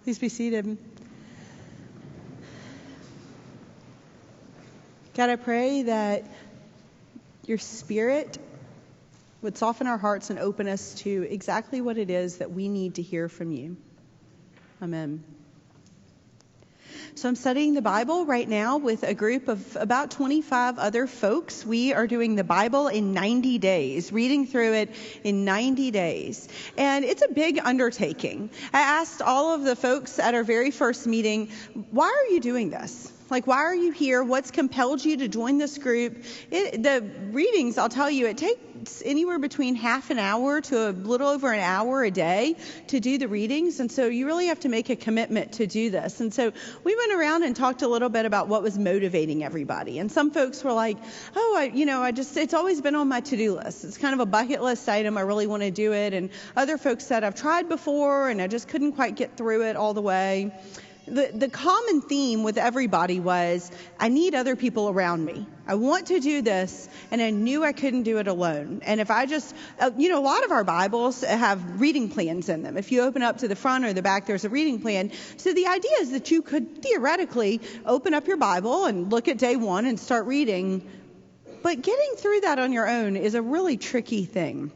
Please be seated. God, I pray that your Spirit would soften our hearts and open us to exactly what it is that we need to hear from you. Amen. So I'm studying the Bible right now with a group of about 25 other folks. We are doing the Bible in 90 days, reading through it in 90 days. And it's a big undertaking. I asked all of the folks at our very first meeting, why are you doing this? Like, why are you here? What's compelled you to join this group? The readings, I'll tell you, it takes anywhere between half an hour to a little over an hour a day to do the readings. And so you really have to make a commitment to do this. And so we went around and talked a little bit about what was motivating everybody. And some folks were like, it's always been on my to-do list. It's kind of a bucket list item. I really want to do it. And other folks said, I've tried before and I just couldn't quite get through it all the way. The common theme with everybody was, I need other people around me. I want to do this, and I knew I couldn't do it alone. And if I just, a lot of our Bibles have reading plans in them. If you open up to the front or the back, there's a reading plan. So the idea is that you could theoretically open up your Bible and look at day one and start reading. But getting through that on your own is a really tricky thing.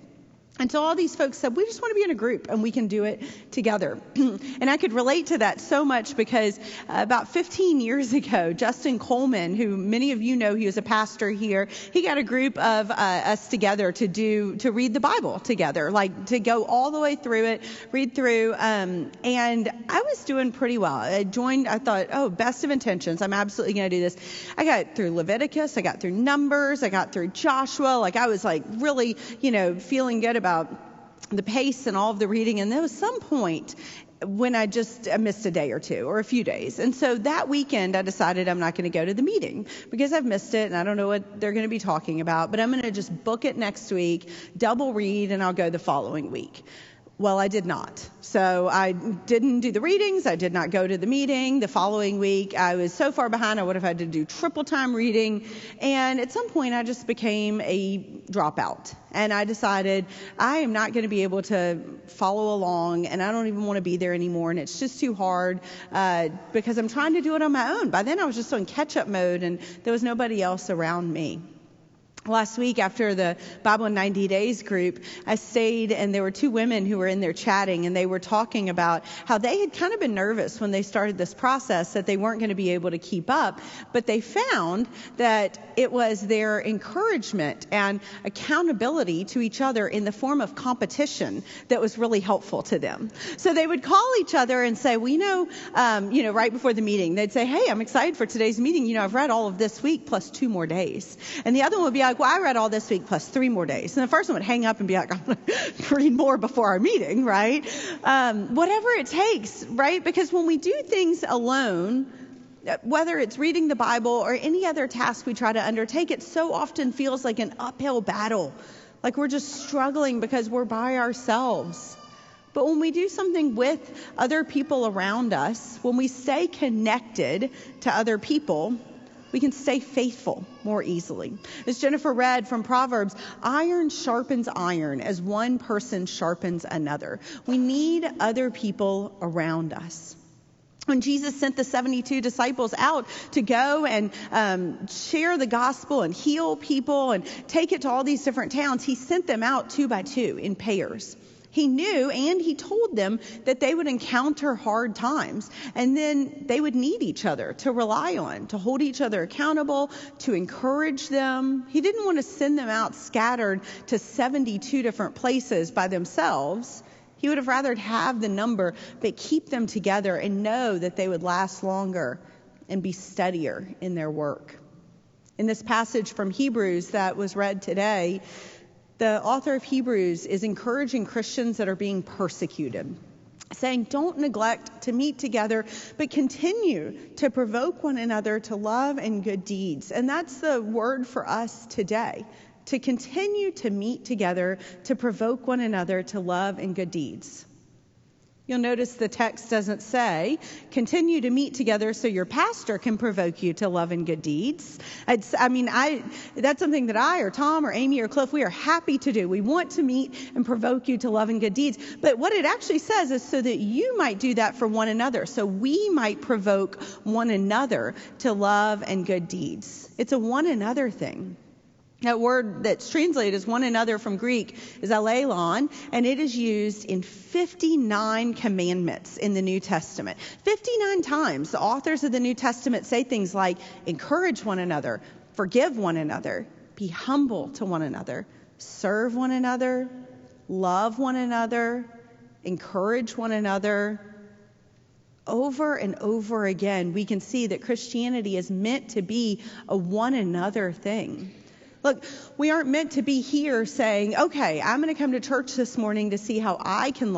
And so all these folks said, we just want to be in a group and we can do it together. And I could relate to that so much because about 15 years ago, Justin Coleman, who many of you know, he was a pastor here, he got a group of us together to read the Bible together, like to go all the way through it, read through. And I was doing pretty well. I thought, best of intentions. I'm absolutely going to do this. I got through Leviticus. I got through Numbers. I got through Joshua. I was really, feeling good about the pace and all of the reading. And there was some point when I missed a day or two or a few days. And so that weekend I decided I'm not going to go to the meeting because I've missed it and I don't know what they're going to be talking about, but I'm going to just book it next week, double read, and I'll go the following week. Well, I did not. So I didn't do the readings. I did not go to the meeting. The following week, I was so far behind, I would have had to do triple time reading. And at some point, I just became a dropout. And I decided I am not going to be able to follow along, and I don't even want to be there anymore. And it's just too hard because I'm trying to do it on my own. By then, I was just on catch-up mode, and there was nobody else around me. Last week, after the Bible in 90 Days group, I stayed, and there were two women who were in there chatting, and they were talking about how they had kind of been nervous when they started this process that they weren't going to be able to keep up, but they found that it was their encouragement and accountability to each other in the form of competition that was really helpful to them. So they would call each other and say, right before the meeting, they'd say, hey, I'm excited for today's meeting. I've read all of this week plus 2 more days. And the other one would be like, well, I read all this week plus 3 more days. And the first one would hang up and be like, I'm going to read more before our meeting, right? Whatever it takes, right? Because when we do things alone, whether it's reading the Bible or any other task we try to undertake, it so often feels like an uphill battle. Like we're just struggling because we're by ourselves. But when we do something with other people around us, when we stay connected to other people, we can stay faithful more easily. As Jennifer read from Proverbs, iron sharpens iron as one person sharpens another. We need other people around us. When Jesus sent the 72 disciples out to go and share the gospel and heal people and take it to all these different towns, he sent them out 2 by 2 in pairs. He knew and he told them that they would encounter hard times and then they would need each other to rely on, to hold each other accountable, to encourage them. He didn't want to send them out scattered to 72 different places by themselves. He would have rather have the number, but keep them together and know that they would last longer and be steadier in their work. In this passage from Hebrews that was read today, the author of Hebrews is encouraging Christians that are being persecuted, saying, don't neglect to meet together, but continue to provoke one another to love and good deeds. And that's the word for us today, to continue to meet together, to provoke one another to love and good deeds. You'll notice the text doesn't say, continue to meet together so your pastor can provoke you to love and good deeds. That's something that I or Tom or Amy or Cliff, we are happy to do. We want to meet and provoke you to love and good deeds. But what it actually says is so that you might do that for one another. So we might provoke one another to love and good deeds. It's a one another thing. That word that's translated as one another from Greek is alelon, and it is used in 59 commandments in the New Testament. 59 times the authors of the New Testament say things like encourage one another, forgive one another, be humble to one another, serve one another, love one another, encourage one another. Over and over again, we can see that Christianity is meant to be a one another thing. Look, we aren't meant to be here saying, okay, I'm going to come to church this morning to see how I can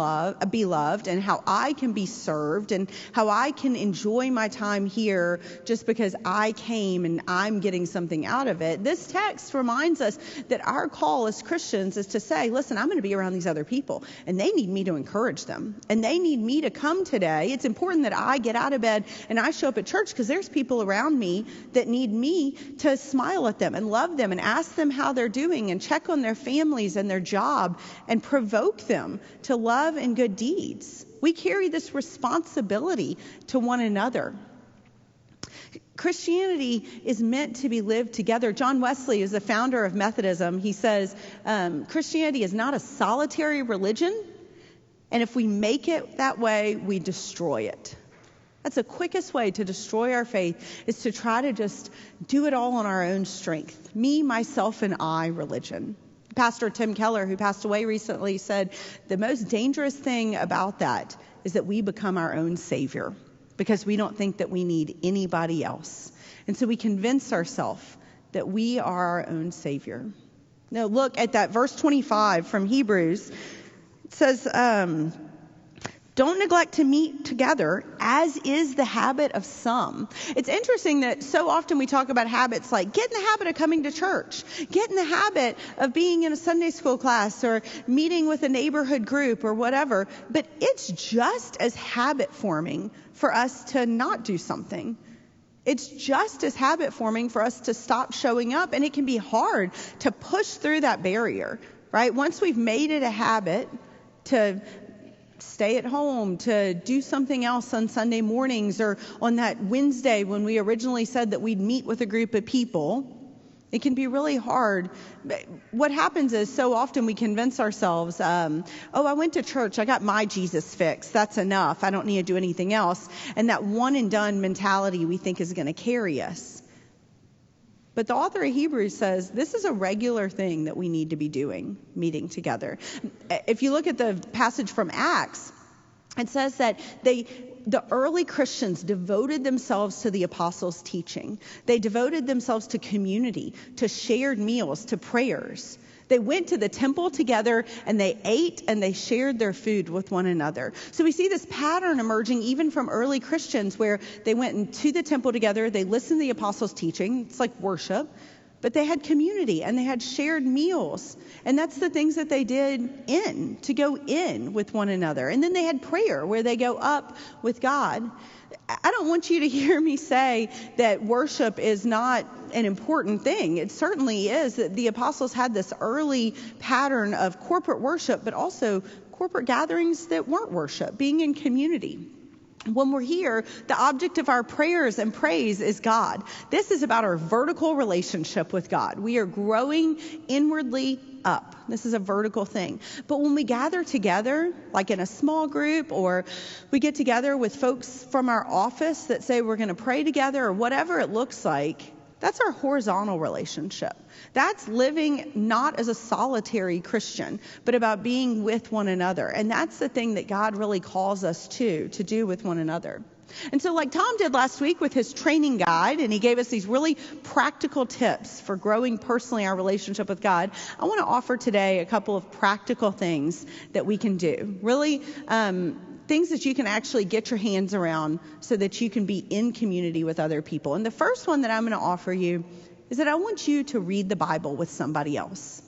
be loved and how I can be served and how I can enjoy my time here just because I came and I'm getting something out of it. This text reminds us that our call as Christians is to say, listen, I'm going to be around these other people and they need me to encourage them and they need me to come today. It's important that I get out of bed and I show up at church because there's people around me that need me to smile at them and love them and ask them how they're doing and check on their families and their job and provoke them to love and good deeds. We carry this responsibility to one another. Christianity is meant to be lived together. John Wesley is the founder of Methodism. He says, Christianity is not a solitary religion, and if we make it that way, we destroy it. That's the quickest way to destroy our faith, is to try to just do it all on our own strength. Me, myself, and I religion. Pastor Tim Keller, who passed away recently, said the most dangerous thing about that is that we become our own savior because we don't think that we need anybody else. And so we convince ourselves that we are our own savior. Now look at that verse 25 from Hebrews. It says, don't neglect to meet together, as is the habit of some. It's interesting that so often we talk about habits like get in the habit of coming to church, get in the habit of being in a Sunday school class or meeting with a neighborhood group or whatever. But it's just as habit forming for us to not do something. It's just as habit forming for us to stop showing up. And it can be hard to push through that barrier, right? Once we've made it a habit to stay at home, to do something else on Sunday mornings or on that Wednesday when we originally said that we'd meet with a group of people, it can be really hard. What happens is so often we convince ourselves, I went to church, I got my Jesus fix, that's enough, I don't need to do anything else. And that one and done mentality we think is going to carry us. But the author of Hebrews says this is a regular thing that we need to be doing, meeting together. If you look at the passage from Acts, it says that the early Christians devoted themselves to the apostles' teaching. They devoted themselves to community, to shared meals, to prayers. They went to the temple together and they ate and they shared their food with one another. So we see this pattern emerging even from early Christians where they went into the temple together, they listened to the apostles' teaching. It's like worship, but they had community and they had shared meals. And that's the things that they did to go in with one another. And then they had prayer where they go up with God. I don't want you to hear me say that worship is not an important thing. It certainly is. The apostles had this early pattern of corporate worship, but also corporate gatherings that weren't worship, being in community. When we're here, the object of our prayers and praise is God. This is about our vertical relationship with God. We are growing inwardly up. This is a vertical thing. But when we gather together, like in a small group, or we get together with folks from our office that say we're going to pray together, or whatever it looks like, that's our horizontal relationship. That's living not as a solitary Christian, but about being with one another. And that's the thing that God really calls us to do with one another. And so like Tom did last week with his training guide, and he gave us these really practical tips for growing personally our relationship with God, I want to offer today a couple of practical things that we can do. Really, things that you can actually get your hands around so that you can be in community with other people. And the first one that I'm going to offer you is that I want you to read the Bible with somebody else.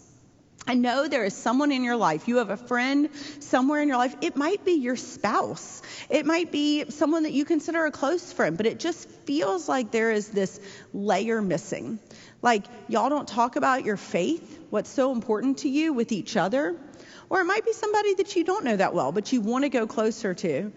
I know there is someone in your life. You have a friend somewhere in your life. It might be your spouse. It might be someone that you consider a close friend, but it just feels like there is this layer missing. Like y'all don't talk about your faith, what's so important to you with each other. Or it might be somebody that you don't know that well, but you want to go closer to.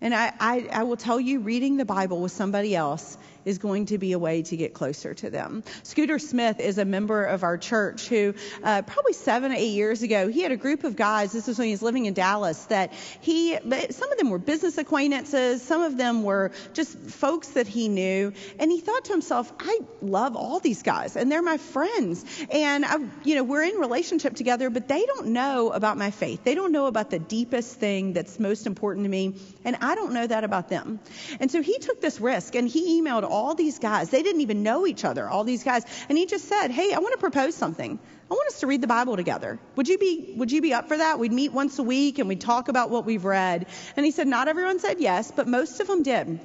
And I will tell you, reading the Bible with somebody else is going to be a way to get closer to them. Scooter Smith is a member of our church who probably 7 or 8 years ago, he had a group of guys, this was when he was living in Dallas, that some of them were business acquaintances, some of them were just folks that he knew. And he thought to himself, I love all these guys and they're my friends. And we're in relationship together, but they don't know about my faith. They don't know about the deepest thing that's most important to me. And I don't know that about them. And so he took this risk and he emailed all these guys. They didn't even know each other, all these guys. And he just said, hey, I want to propose something. I want us to read the Bible together. Would you be up for that? We'd meet once a week and we'd talk about what we've read. And he said, not everyone said yes, but most of them did.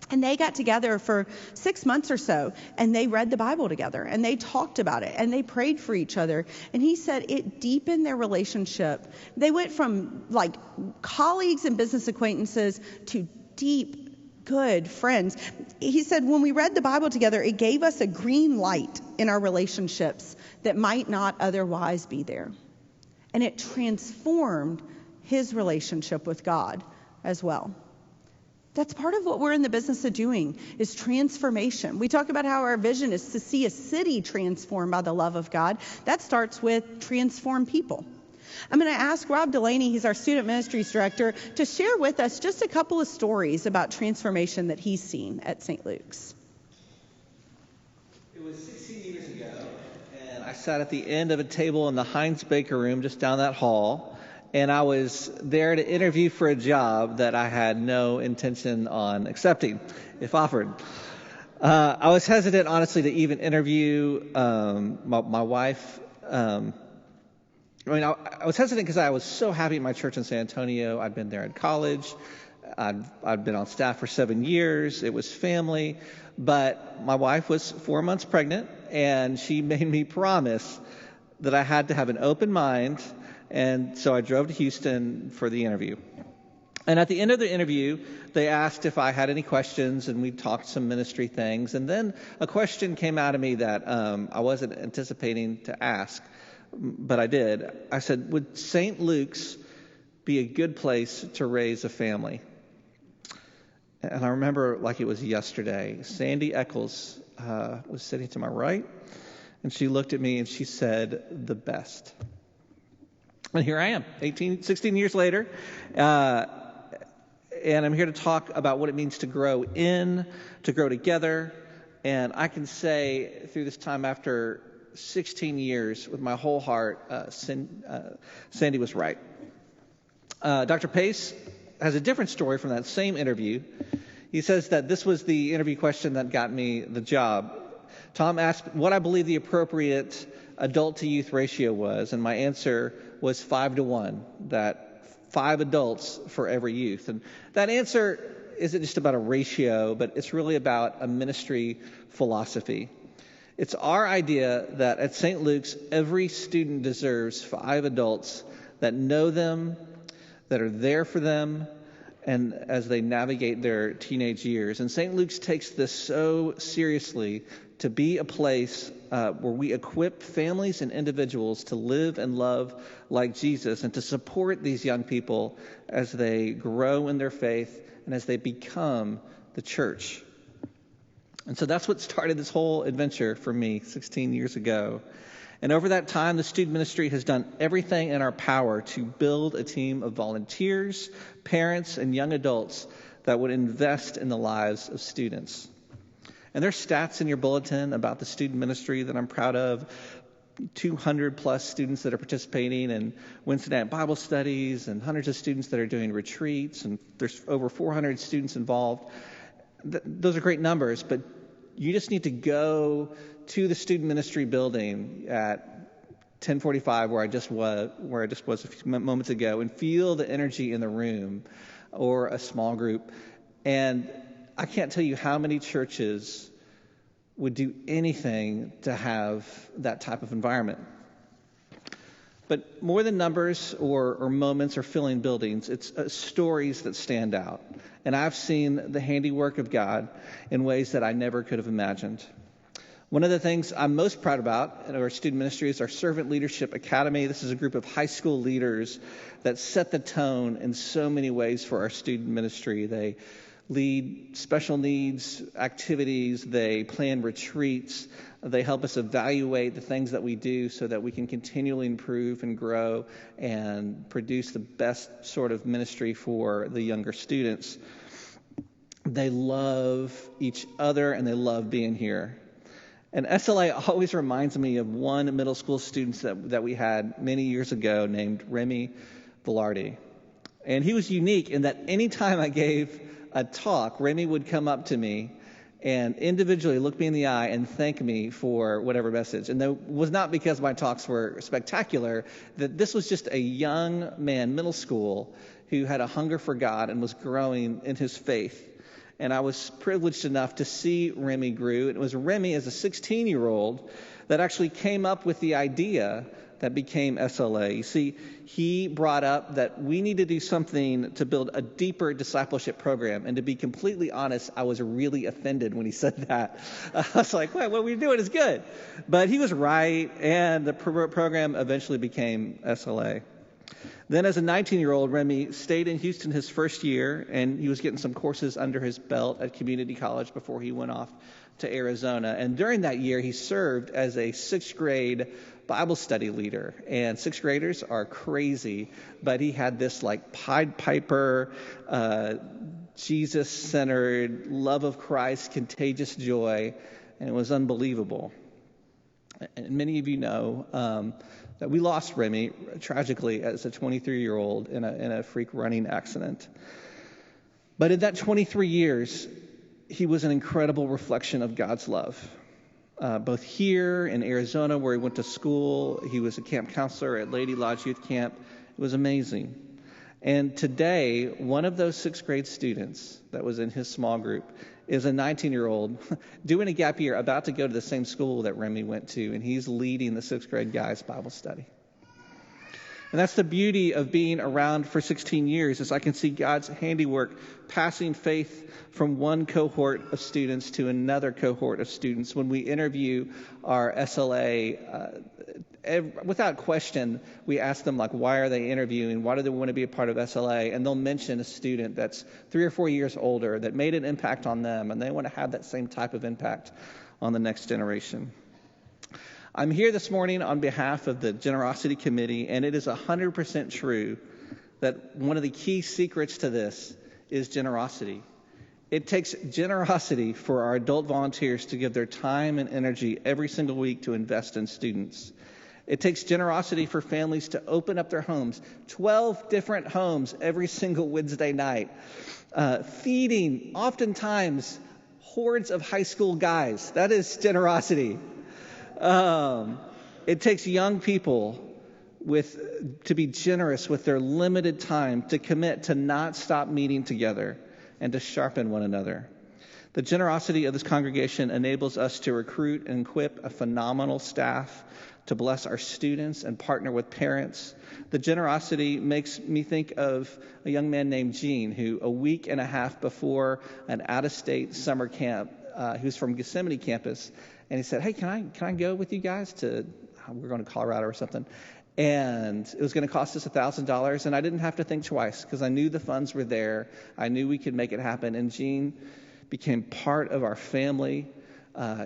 And they got together for 6 months or so, and they read the Bible together, and they talked about it, and they prayed for each other. And he said it deepened their relationship. They went from like colleagues and business acquaintances to deep, good friends. He said when we read the Bible together, it gave us a green light in our relationships that might not otherwise be there. And it transformed his relationship with God as well. That's part of what we're in the business of doing, is transformation. We talk about how our vision is to see a city transformed by the love of God. That starts with transformed people. I'm going to ask Rob Delaney, he's our student ministries director, to share with us just a couple of stories about transformation that he's seen at St. Luke's. It was 16 years ago, and I sat at the end of a table in the Heinz Baker Room just down that hall. And I was there to interview for a job that I had no intention on accepting, if offered. I was hesitant, honestly, to even interview my wife. I was hesitant because I was so happy at my church in San Antonio. I'd been there in college. I'd been on staff for 7 years. It was family. But my wife was 4 months pregnant, and she made me promise that I had to have an open mind. And so I drove to Houston for the interview. And at the end of the interview, they asked if I had any questions, and we talked some ministry things. And then a question came out of me that I wasn't anticipating to ask, but I did. I said, would St. Luke's be a good place to raise a family? And I remember like it was yesterday. Sandy Eccles was sitting to my right, and she looked at me and she said, the best. And here I am, 16 years later, and I'm here to talk about what it means to grow to grow together. And I can say through this time, after 16 years, with my whole heart, Sandy was right. Dr. Pace has a different story from that same interview. He says that this was the interview question that got me the job. Tom asked what I believe the appropriate adult to youth ratio was, and my answer was 5 to 1, that 5 adults for every youth. And that answer isn't just about a ratio, but it's really about a ministry philosophy. It's our idea that at St. Luke's, every student deserves 5 adults that know them, that are there for them, and as they navigate their teenage years. And St. Luke's takes this so seriously to be a place where we equip families and individuals to live and love like Jesus, and to support these young people as they grow in their faith and as they become the church. And so that's what started this whole adventure for me 16 years ago. And over that time, the student ministry has done everything in our power to build a team of volunteers, parents, and young adults that would invest in the lives of students. And there's stats in your bulletin about the student ministry that I'm proud of. 200 plus students that are participating in Wednesday night Bible studies, and hundreds of students that are doing retreats, and there's over 400 students involved. Those are great numbers, but you just need to go to the student ministry building at 1045 where I just was a few moments ago, and feel the energy in the room, or a small group. And I can't tell you how many churches would do anything to have that type of environment. But more than numbers or moments or filling buildings, it's stories that stand out. And I've seen the handiwork of God in ways that I never could have imagined. One of the things I'm most proud about in our student ministry is our Servant Leadership Academy. This is a group of high school leaders that set the tone in so many ways for our student ministry. They lead special needs activities. They plan retreats. They help us evaluate the things that we do so that we can continually improve and grow and produce the best sort of ministry for the younger students. They love each other and they love being here. And SLA always reminds me of one middle school student that we had many years ago named Remy Velarde. And he was unique in that anytime I gave a talk, Remy would come up to me and individually look me in the eye and thank me for whatever message. And that was not because my talks were spectacular, that this was just a young man, middle school, who had a hunger for God and was growing in his faith. And I was privileged enough to see Remy grew. It was Remy as a 16-year-old that actually came up with the idea that became SLA. You see, he brought up that we need to do something to build a deeper discipleship program. And to be completely honest, I was really offended when he said that. I was like, what we're doing is good. But he was right, and the program eventually became SLA. Then as a 19-year-old, Remy stayed in Houston his first year, and he was getting some courses under his belt at community college before he went off to Arizona. And during that year, he served as a 6th grade Bible study leader. And 6th graders are crazy, but he had this like Pied Piper, Jesus-centered, love of Christ, contagious joy, and it was unbelievable. And many of you know that we lost Remy tragically as a 23-year-old in a freak running accident. But in that 23 years, he was an incredible reflection of God's love. Both here in Arizona, where he went to school, he was a camp counselor at Lady Lodge Youth Camp. It was amazing. And today, one of those 6th grade students that was in his small group is a 19-year-old doing a gap year, about to go to the same school that Remy went to, and he's leading the 6th grade guys' Bible study. And that's the beauty of being around for 16 years, is I can see God's handiwork passing faith from one cohort of students to another cohort of students. When we interview our SLA, without question, we ask them, like, why are they interviewing? Why do they want to be a part of SLA? And they'll mention a student that's 3 or 4 years older that made an impact on them, and they want to have that same type of impact on the next generation. I'm here this morning on behalf of the Generosity Committee, and it is 100% true that one of the key secrets to this is generosity. It takes generosity for our adult volunteers to give their time and energy every single week to invest in students. It takes generosity for families to open up their homes, 12 different homes every single Wednesday night, feeding oftentimes hordes of high school guys. That is generosity. It takes young people to be generous with their limited time, to commit to not stop meeting together and to sharpen one another. The generosity of this congregation enables us to recruit and equip a phenomenal staff, to bless our students and partner with parents. The generosity makes me think of a young man named Gene, who a week and a half before an out-of-state summer camp, who's from Gethsemane campus, and he said, hey, can I go with you guys we're going to Colorado or something. And it was going to cost us $1,000, and I didn't have to think twice because I knew the funds were there. I knew we could make it happen, and Gene became part of our family.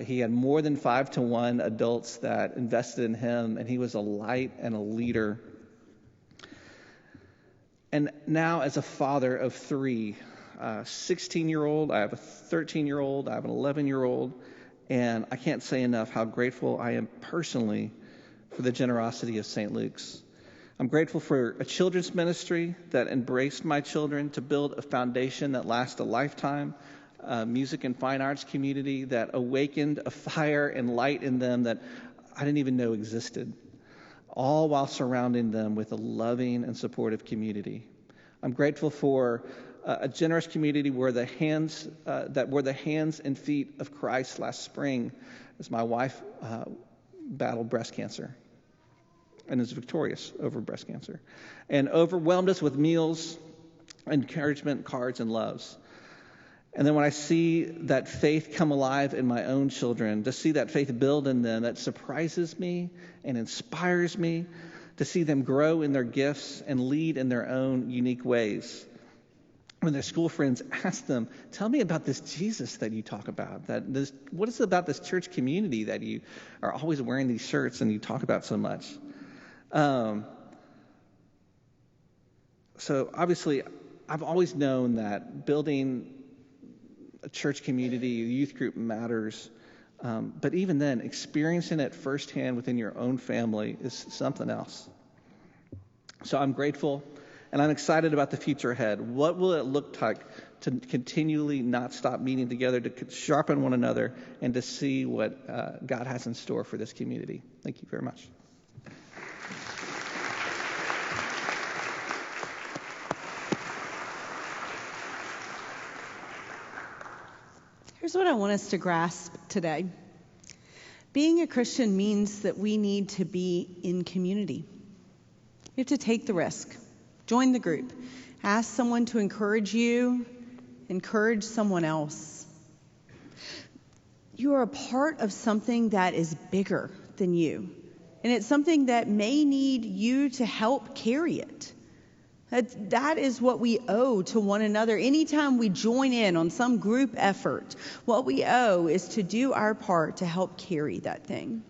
He had more than 5-to-1 adults that invested in him, and he was a light and a leader. And now as a father of 3, 16-year-old, I have a 13-year-old, I have an 11-year-old, and I can't say enough how grateful I am personally for the generosity of St. Luke's. I'm grateful for a children's ministry that embraced my children to build a foundation that lasts a lifetime, a music and fine arts community that awakened a fire and light in them that I didn't even know existed, all while surrounding them with a loving and supportive community. I'm grateful for a generous community where the hands and feet of Christ last spring as my wife battled breast cancer. and is victorious over breast cancer, and overwhelmed us with meals, encouragement, cards, and loves. And then when I see that faith come alive in my own children, to see that faith build in them, that surprises me and inspires me to see them grow in their gifts and lead in their own unique ways. When their school friends ask them, tell me about this Jesus that you talk about. What is it about this church community that you are always wearing these shirts and you talk about so much? So obviously, I've always known that building a church community, a youth group matters. But even then, experiencing it firsthand within your own family is something else. So I'm grateful, and I'm excited about the future ahead. What will it look like to continually not stop meeting together, to sharpen one another, and to see what God has in store for this community? Thank you very much. Here's what I want us to grasp today. Being a Christian means that we need to be in community. You have to take the risk. Join the group. Ask someone to encourage you. Encourage someone else. You are a part of something that is bigger than you. And it's something that may need you to help carry it. That is what we owe to one another. Anytime we join in on some group effort, what we owe is to do our part to help carry that thing.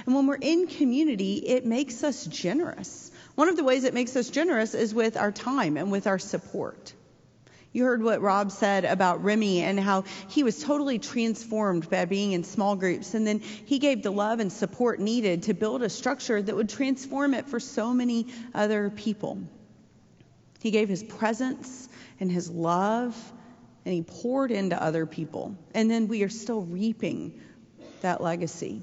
And when we're in community, it makes us generous. One of the ways it makes us generous is with our time and with our support. You heard what Rob said about Remy and how he was totally transformed by being in small groups. And then he gave the love and support needed to build a structure that would transform it for so many other people. He gave his presence and his love, and he poured into other people. And then we are still reaping that legacy.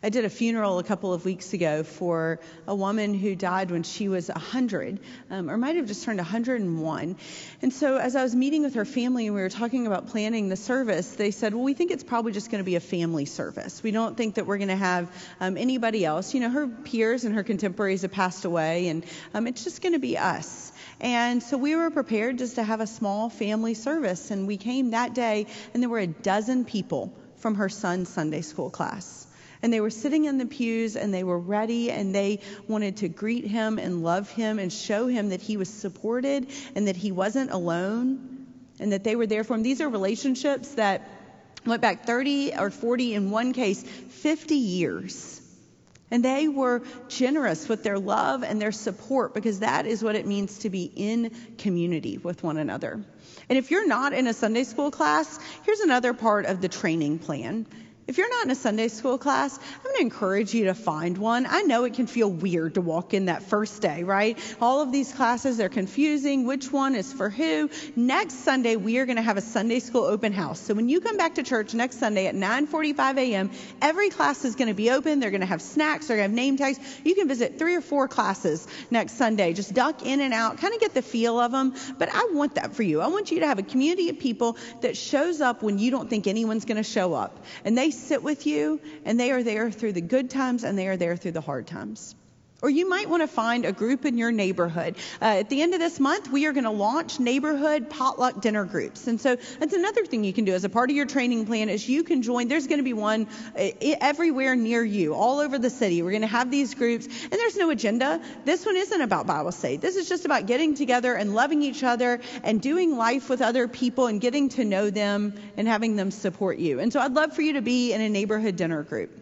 I did a funeral a couple of weeks ago for a woman who died when she was 100, or might have just turned 101. And so as I was meeting with her family and we were talking about planning the service, they said, well, we think it's probably just going to be a family service. We don't think that we're going to have anybody else. You know, her peers and her contemporaries have passed away, and it's just going to be us. And so we were prepared just to have a small family service. And we came that day, and there were a dozen people from her son's Sunday school class. And they were sitting in the pews, and they were ready, and they wanted to greet him and love him and show him that he was supported and that he wasn't alone and that they were there for him. These are relationships that went back 30 or 40, in one case, 50 years. And they were generous with their love and their support, because that is what it means to be in community with one another. And if you're not in a Sunday school class, here's another part of the training plan. If you're not in a Sunday school class, I'm going to encourage you to find one. I know it can feel weird to walk in that first day, right? All of these classes, they're confusing. Which one is for who? Next Sunday, we are going to have a Sunday school open house. So when you come back to church next Sunday at 9:45 a.m., every class is going to be open. They're going to have snacks. They're going to have name tags. You can visit 3 or 4 classes next Sunday. Just duck in and out, kind of get the feel of them. But I want that for you. I want you to have a community of people that shows up when you don't think anyone's going to show up. And they sit with you, and they are there through the good times, and they are there through the hard times. Or you might want to find a group in your neighborhood. At the end of this month, we are going to launch neighborhood potluck dinner groups. And so that's another thing you can do as a part of your training plan, is you can join. There's going to be one everywhere near you, all over the city. We're going to have these groups, and there's no agenda. This one isn't about Bible study. This is just about getting together and loving each other and doing life with other people and getting to know them and having them support you. And so I'd love for you to be in a neighborhood dinner group.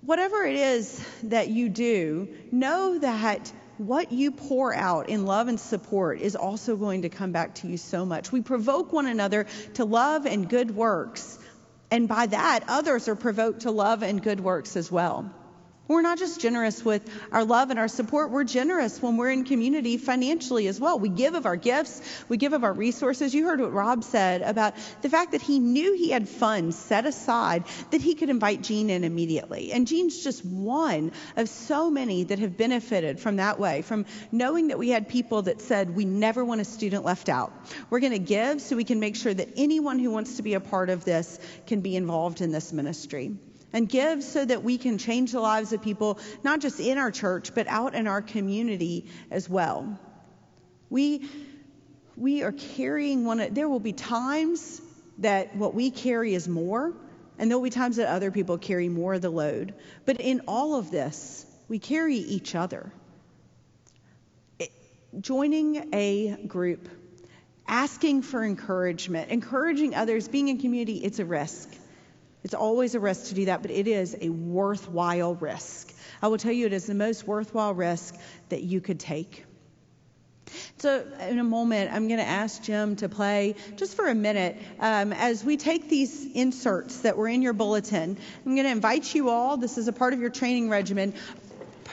Whatever it is that you do, know that what you pour out in love and support is also going to come back to you so much. We provoke one another to love and good works, and by that, others are provoked to love and good works as well. We're not just generous with our love and our support. We're generous when we're in community financially as well. We give of our gifts. We give of our resources. You heard what Rob said about the fact that he knew he had funds set aside that he could invite Jean in immediately. And Jean's just one of so many that have benefited from that way, from knowing that we had people that said, we never want a student left out. We're going to give so we can make sure that anyone who wants to be a part of this can be involved in this ministry. and give so that we can change the lives of people, not just in our church, but out in our community as well. We are carrying there will be times that what we carry is more, and there will be times that other people carry more of the load. But in all of this, we carry each other. Joining a group, asking for encouragement, encouraging others, being in community, it's a risk. It's always a risk to do that, but it is a worthwhile risk. I will tell you, it is the most worthwhile risk that you could take. So in a moment, I'm going to ask Jim to play just for a minute. As we take these inserts that were in your bulletin, I'm going to invite you all, this is a part of your training regimen,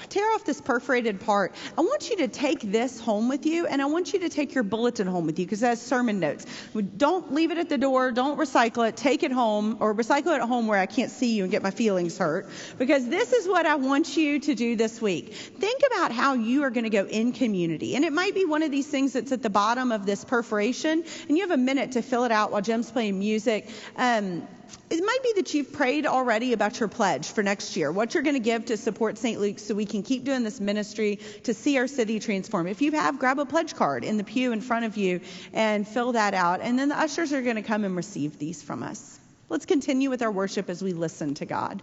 tear off this perforated part. I want you to take this home with you, and I want you to take your bulletin home with you because it has sermon notes. Don't leave it at the door. Don't recycle it. Take it home, or recycle it at home where I can't see you and get my feelings hurt, because this is what I want you to do this week. Think about how you are going to go in community, and it might be one of these things that's at the bottom of this perforation, and you have a minute to fill it out while Jim's playing music. It might be that you've prayed already about your pledge for next year, what you're going to give to support St. Luke's so we can keep doing this ministry to see our city transform. If you have, grab a pledge card in the pew in front of you and fill that out. And then the ushers are going to come and receive these from us. Let's continue with our worship as we listen to God.